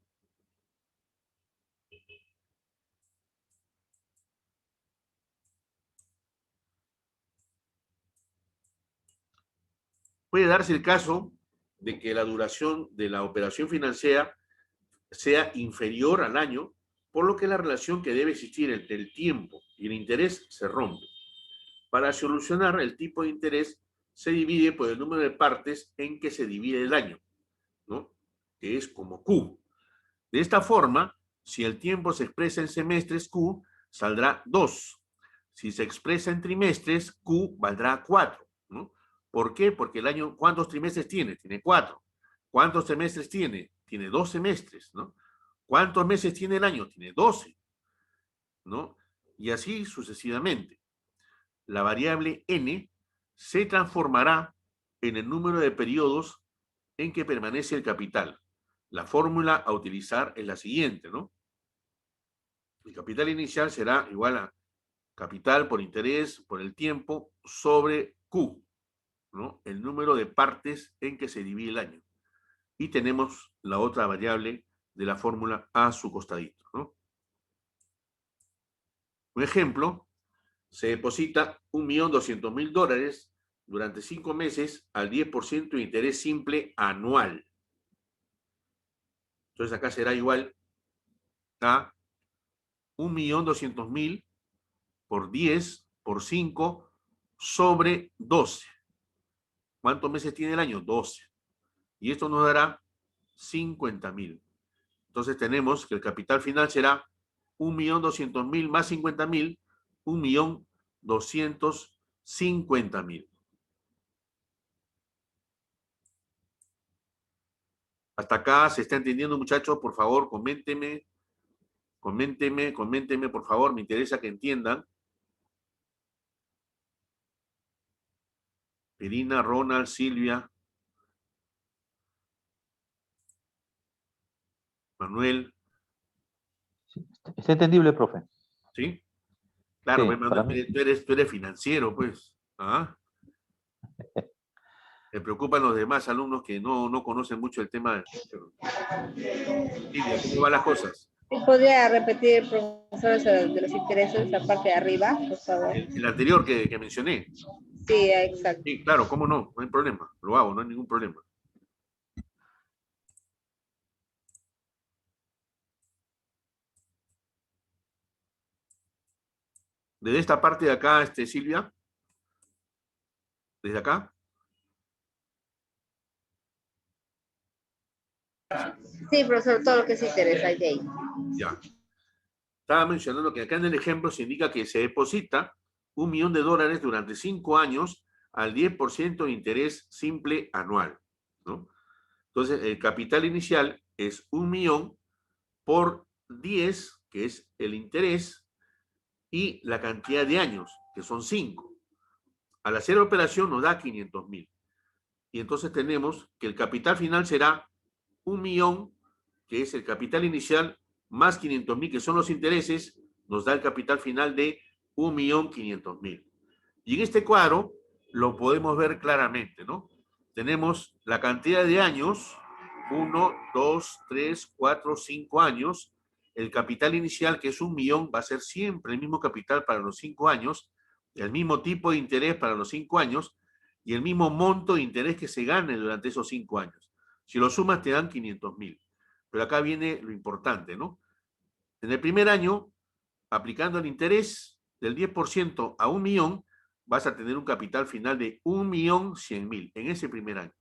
Puede darse el caso de que la duración de la operación financiera sea inferior al año, por lo que la relación que debe existir entre el tiempo y el interés se rompe. Para solucionar, el tipo de interés se divide por el número de partes en que se divide el año, ¿no?, que es como Q. De esta forma, si el tiempo se expresa en semestres, Q saldrá 2. Si se expresa en trimestres, Q valdrá 4, ¿no? ¿Por qué? Porque el año, ¿cuántos trimestres tiene? Tiene 4. ¿Cuántos semestres tiene? Tiene 2 semestres, ¿no? ¿Cuántos meses tiene el año? Tiene 12, ¿no? Y así sucesivamente. La variable n se transformará en el número de periodos en que permanece el capital. La fórmula a utilizar es la siguiente, ¿no? El capital inicial será igual a capital por interés por el tiempo sobre Q, ¿no?, el número de partes en que se divide el año. Y tenemos la otra variable de la fórmula a su costadito, ¿no? Un ejemplo Se deposita $1.200.000 durante 5 meses al 10% de interés simple anual. Entonces acá será igual a 1.200.000 por 10 por 5 sobre 12. ¿Cuántos meses tiene el año? 12. Y esto nos dará 50.000. Entonces tenemos que el capital final será 1.200.000 más 50.000, 1.250.000. Hasta acá se está entendiendo, muchachos. Por favor, coméntenme, por favor. Me interesa que entiendan. Irina, Ronald, Silvia, Manuel, Es entendible, profe. ¿sí? Claro, Sí, pues, para Manuel, mí. tú eres financiero, pues. ¿Ah? Me preocupan los demás alumnos que no conocen mucho el tema. Silvia, ¿cómo van las cosas? ¿Podría repetir, profesor, eso de los intereses, la parte de arriba, por favor? El anterior que mencioné. Sí, exacto. Sí, claro, cómo no, no hay problema. Lo hago, no hay ningún problema. Desde esta parte de acá, Silvia. Desde acá. Sí, profesor, todo lo que se interesa, Jay. Ya. Estaba mencionando que acá en el ejemplo se indica que se deposita $1.000.000 durante 5 años al 10% de interés simple anual, ¿no? Entonces, el capital inicial es 1.000.000 por 10, que es el interés, y la cantidad de años, que son 5. Al hacer la operación nos da 500.000. Y entonces tenemos que el capital final será 1.000.000, que es el capital inicial, más 500.000, que son los intereses, nos da el capital final de 1.500.000. Y en este cuadro lo podemos ver claramente, ¿no? Tenemos la cantidad de años, 1, 2, 3, 4, 5 años. El capital inicial, que es 1.000.000, va a ser siempre el mismo capital para los 5 años, el mismo tipo de interés para los 5 años y el mismo monto de interés que se gane durante esos 5 años. Si lo sumas te dan 500.000. Pero acá viene lo importante, ¿no? En el primer año, aplicando el interés del 10% a 1.000.000, vas a tener un capital final de 1.100.000 en ese primer año.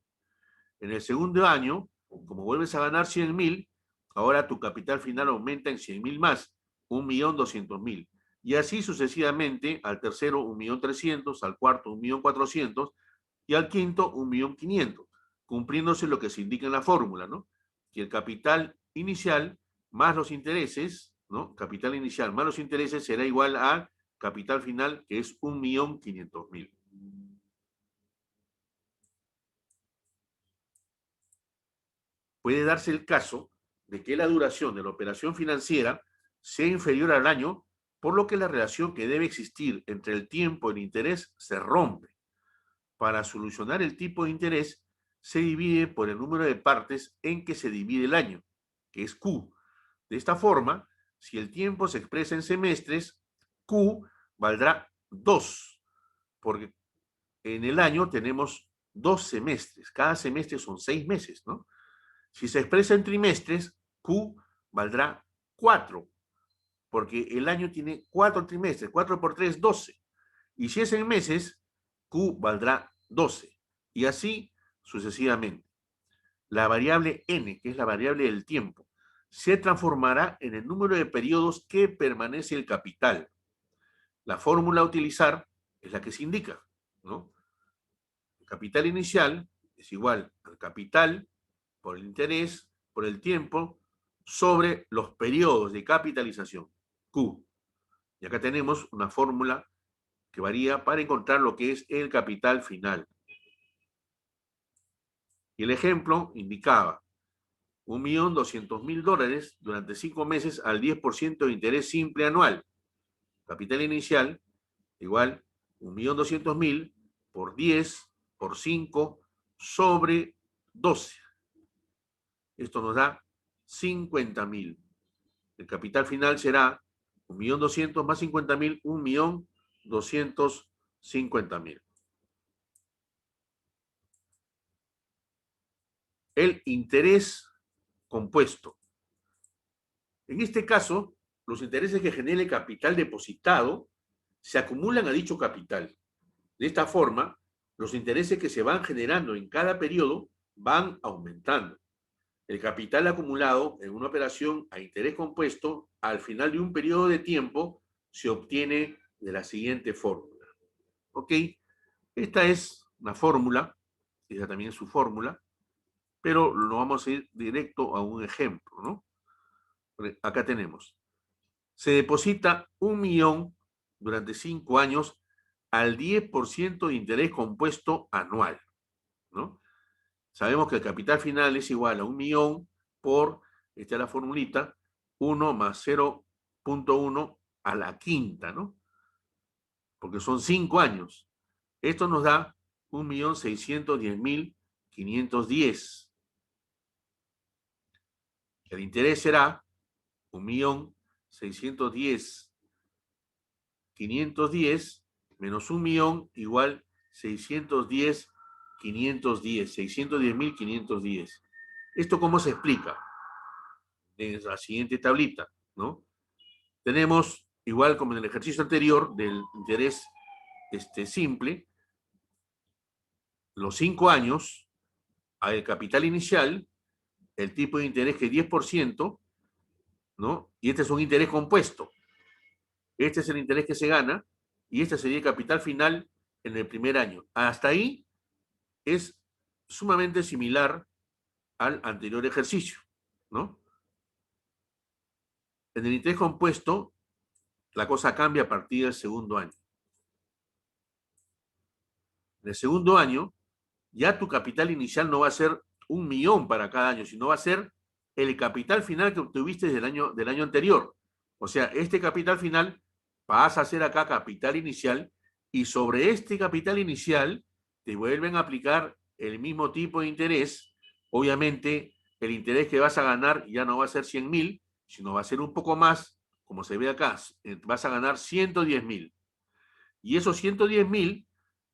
En el segundo año, como vuelves a ganar 100.000, ahora tu capital final aumenta en 100.000 más, 1.200.000. Y así sucesivamente, al tercero 1.300.000, al cuarto 1.400.000 y al quinto 1.500.000, cumpliéndose lo que se indica en la fórmula, ¿no? Que el capital inicial más los intereses, ¿no? Capital inicial más los intereses será igual a capital final, que es 1.500.000. Puede darse el caso de que la duración de la operación financiera sea inferior al año, por lo que la relación que debe existir entre el tiempo y el interés se rompe. Para solucionar el tipo de interés, se divide por el número de partes en que se divide el año, que es Q. De esta forma, si el tiempo se expresa en semestres, Q valdrá 2, porque en el año tenemos 2 semestres. Cada semestre son 6 meses, ¿no? Si se expresa en trimestres, Q valdrá 4, porque el año tiene 4 trimestres. 4 por 3, 12. Y si es en meses, Q valdrá 12. Y así sucesivamente. La variable n, que es la variable del tiempo, se transformará en el número de periodos que permanece el capital. La fórmula a utilizar es la que se indica, ¿no? El capital inicial es igual al capital por el interés, por el tiempo, sobre los periodos de capitalización, Q. Y acá tenemos una fórmula que varía para encontrar lo que es el capital final. Y el ejemplo indicaba $1.200.000 durante 5 meses al 10% de interés simple anual. Capital inicial igual 1.200.000 por 10 por 5 sobre 12. Esto nos da 50.000. El capital final será 1.200.000 más 50.000, 250.000. El interés compuesto. En este caso, los intereses que genera el capital depositado se acumulan a dicho capital. De esta forma, los intereses que se van generando en cada periodo van aumentando. El capital acumulado en una operación a interés compuesto al final de un periodo de tiempo se obtiene de la siguiente fórmula. ¿Ok? Esta es una fórmula, esta también es su fórmula, pero lo vamos a ir directo a un ejemplo, ¿no? Acá tenemos. Se deposita 1.000.000 durante 5 años al 10% de interés compuesto anual, ¿no? Sabemos que el capital final es igual a 1.000.000 por, esta es la formulita, 1 más 0.1 a la quinta, ¿no? Porque son 5 años. Esto nos da 1.610.510. El interés será 1.610.510 menos 1.000.000 igual 610.510. 610.510. ¿Esto cómo se explica? En la siguiente tablita, ¿no? Tenemos, igual como en el ejercicio anterior del interés simple, los 5 años, el capital inicial, el tipo de interés que es 10%, ¿no? Y este es un interés compuesto. Este es el interés que se gana y este sería el capital final en el primer año. Hasta ahí es sumamente similar al anterior ejercicio, ¿no? En el interés compuesto, la cosa cambia a partir del segundo año. En el segundo año, ya tu capital inicial no va a ser 1.000.000 para cada año, sino va a ser el capital final que obtuviste del año anterior. O sea, este capital final pasa a ser acá capital inicial y sobre este capital inicial te vuelven a aplicar el mismo tipo de interés. Obviamente, el interés que vas a ganar ya no va a ser 100.000, sino va a ser un poco más, como se ve acá, vas a ganar 110.000. Y esos 110.000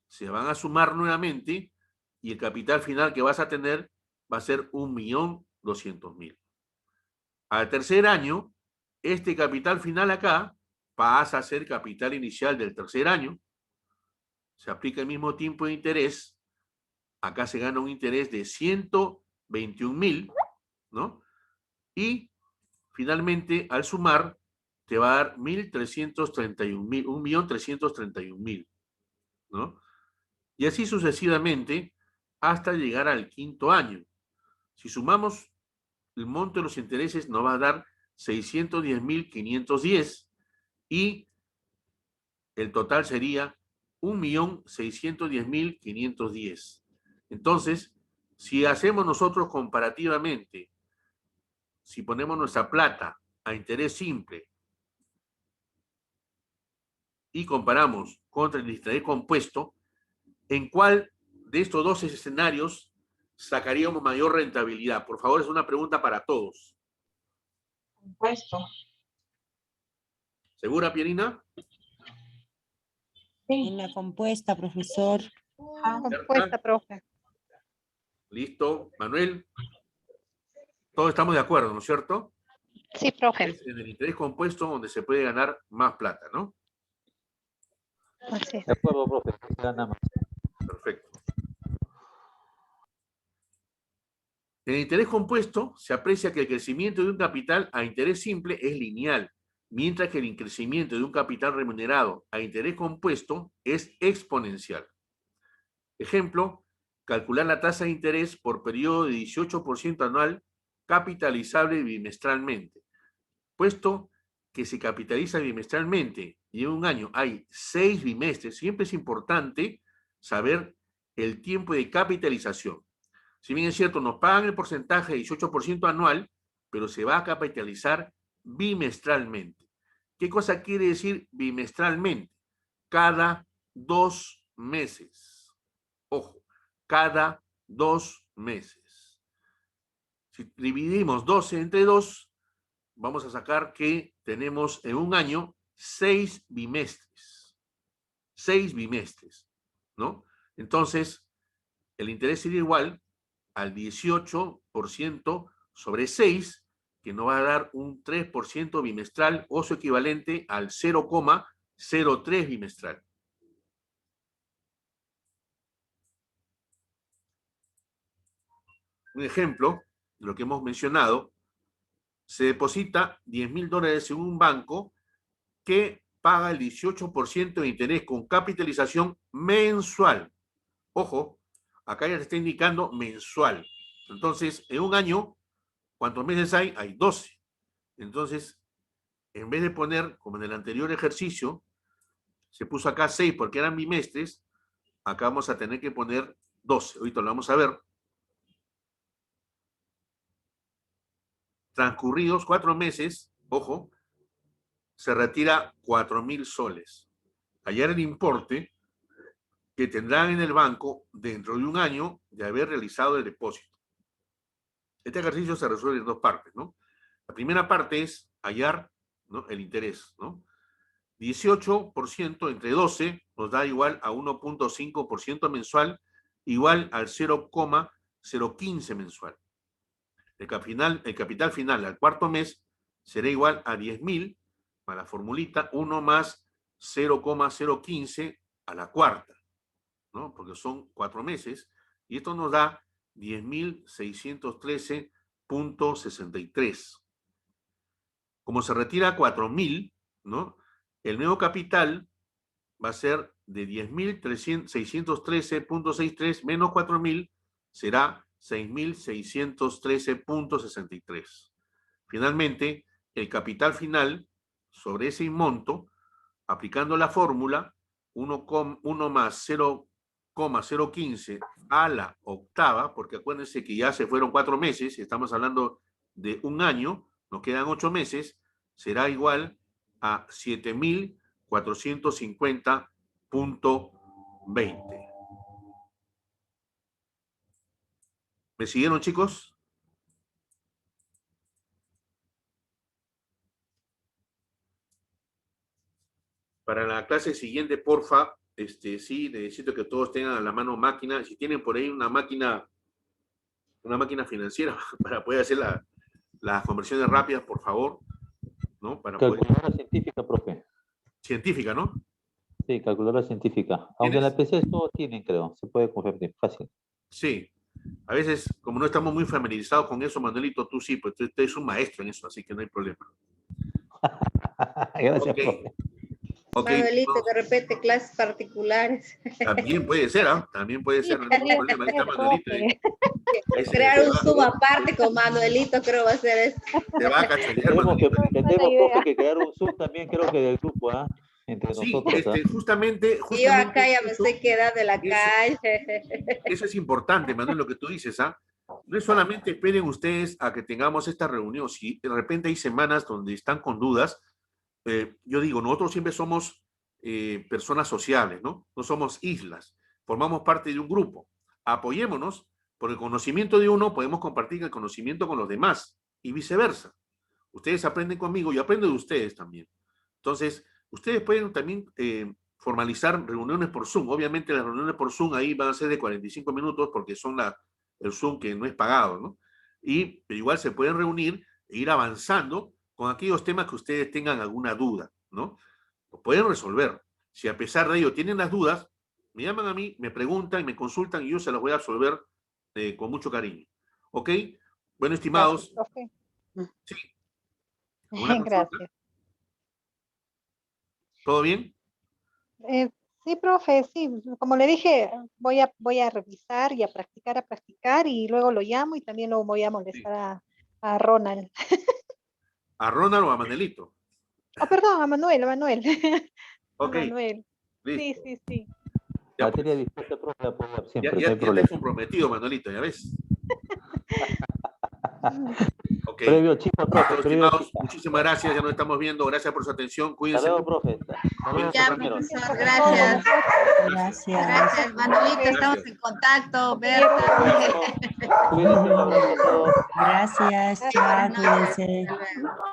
se van a sumar nuevamente y el capital final que vas a tener va a ser 1.200.000. Al tercer año, este capital final acá pasa a ser capital inicial del tercer año. Se aplica el mismo tiempo de interés. Acá se gana un interés de 121.000, ¿no? Y finalmente, al sumar, te va a dar 1.331.000, 1.331.000, ¿no? Y así sucesivamente hasta llegar al quinto año. Si sumamos el monto de los intereses, nos va a dar 610.510 y el total sería 1.610.510. Entonces, si hacemos nosotros comparativamente, si ponemos nuestra plata a interés simple y comparamos contra el interés compuesto, ¿en cuál de estos dos escenarios sacaríamos mayor rentabilidad? Por favor, es una pregunta para todos. Compuesto. ¿Segura, Pierina? Sí. En la compuesta, profesor. Compuesta, profe. Listo. Manuel, todos estamos de acuerdo, ¿no es cierto? Sí, profe. Es en el interés compuesto donde se puede ganar más plata, ¿no? Así es. De acuerdo, profe. Gana más. Perfecto. En el interés compuesto se aprecia que el crecimiento de un capital a interés simple es lineal, mientras que el crecimiento de un capital remunerado a interés compuesto es exponencial. Ejemplo, calcular la tasa de interés por periodo de 18% anual capitalizable bimestralmente. Puesto que se capitaliza bimestralmente y en un año hay 6 bimestres, siempre es importante saber el tiempo de capitalización. Si bien es cierto, nos pagan el porcentaje de 18% anual, pero se va a capitalizar bimestralmente. ¿Qué cosa quiere decir bimestralmente? Cada 2 meses. Ojo, cada 2 meses. Si dividimos 12 entre 2, vamos a sacar que tenemos en un año 6 bimestres. 6 bimestres, ¿no? Entonces, el interés sería igual al 18% sobre 6, que nos va a dar un 3% bimestral o su equivalente al 0,03 bimestral. Un ejemplo de lo que hemos mencionado, se deposita $10,000 en un banco que paga el 18% de interés con capitalización mensual. Ojo, acá ya se está indicando mensual. Entonces, en un año, ¿cuántos meses hay? Hay 12. Entonces, en vez de poner, como en el anterior ejercicio, se puso acá 6 porque eran bimestres, acá vamos a tener que poner 12. Ahorita lo vamos a ver. Transcurridos 4 meses, ojo, se retira 4,000 soles. Hallar el importe que tendrán en el banco dentro de un año de haber realizado el depósito. Este ejercicio se resuelve en 2 partes, ¿no? La primera parte es hallar, ¿no?, el interés, ¿no? 18% entre 12 nos da igual a 1,5% mensual, igual al 0,015 mensual. El capital final al cuarto mes será igual a 10,000 más la formulita 1 más 0,015 a la cuarta, ¿no? Porque son 4 meses, y esto nos da 10,613.63. Como se retira 4,000, ¿no?, el nuevo capital va a ser de 10,613.63 menos 4,000, será 6,613.63. Finalmente, el capital final sobre ese monto, aplicando la fórmula 1 más 0,015 a la octava, porque acuérdense que ya se fueron 4 meses, estamos hablando de un año, nos quedan 8 meses, será igual a 7,450.20. ¿Me siguieron, chicos? Para la clase siguiente, porfa, sí, necesito que todos tengan a la mano máquina. Si tienen por ahí una máquina financiera para poder hacer las conversiones rápidas, por favor, ¿no? Para poder... Calculadora científica, profe. Científica, ¿no? Sí, calculadora científica. Aunque en la PC todos tienen, creo. Se puede convertir fácil. Sí. A veces, como no estamos muy familiarizados con eso, Manuelito, tú sí, pues tú eres un maestro en eso, así que no hay problema. Gracias, profe. Okay, Manuelito, vamos. de repente clases particulares. También puede ser, ¿ah? También puede ser. No hay problema. Ahí está Manuelito. Crear un sub aparte con Manuelito, creo va a ser eso. Te va a cachonear, Tenemos, Manuelito. tenemos, profe, que crear un Zoom también, creo que del grupo, ¿ah? Entre Sí, nosotros. ¿Ah? justamente Y yo acá ya me eso, estoy quedando en la calle. eso es importante, Manuel, lo que tú dices, ¿ah? No es solamente esperen ustedes a que tengamos esta reunión. Si de repente hay semanas donde están con dudas, yo digo, nosotros siempre somos personas sociables, ¿no? No somos islas, formamos parte de un grupo. Apoyémonos, por el conocimiento de uno podemos compartir el conocimiento con los demás y viceversa. Ustedes aprenden conmigo, yo aprendo de ustedes también. Entonces, ustedes pueden también formalizar reuniones por Zoom. Obviamente las reuniones por Zoom ahí van a ser de 45 minutos porque son el Zoom que no es pagado, ¿no? Pero igual se pueden reunir e ir avanzando con aquellos temas que ustedes tengan alguna duda, ¿no? Lo pueden resolver. Si a pesar de ello tienen las dudas, me llaman a mí, me preguntan, me consultan y yo se las voy a resolver con mucho cariño. ¿Ok? Bueno, estimados. Gracias, profe. Sí. ¿Alguna consulta? Gracias. ¿Todo bien? Sí, profe, sí. Como le dije, voy a revisar y a practicar y luego lo llamo y también lo voy a molestar a Ronald. ¿A Ronald o a Manelito? Oh, perdón, a Manuel. A Manuel. Listo. Sí. Ya, Materia pues. dispuesta, profe, la puedo dar siempre, Ya no hay te problema. he comprometido, Manuelito, ¿ya ves? Ok. Previo chico, profe, Listo, previo estimados, chica. muchísimas gracias, ya nos estamos viendo, gracias por su atención, cuídense. Hasta luego, profe. Hasta luego, Ya, compañeros. profesor, gracias. Gracias. Gracias, Manuelito, estamos Gracias. en contacto. Berta. Cuídense, un abrazo a todos. Gracias. Chao, cuídense. Hasta luego.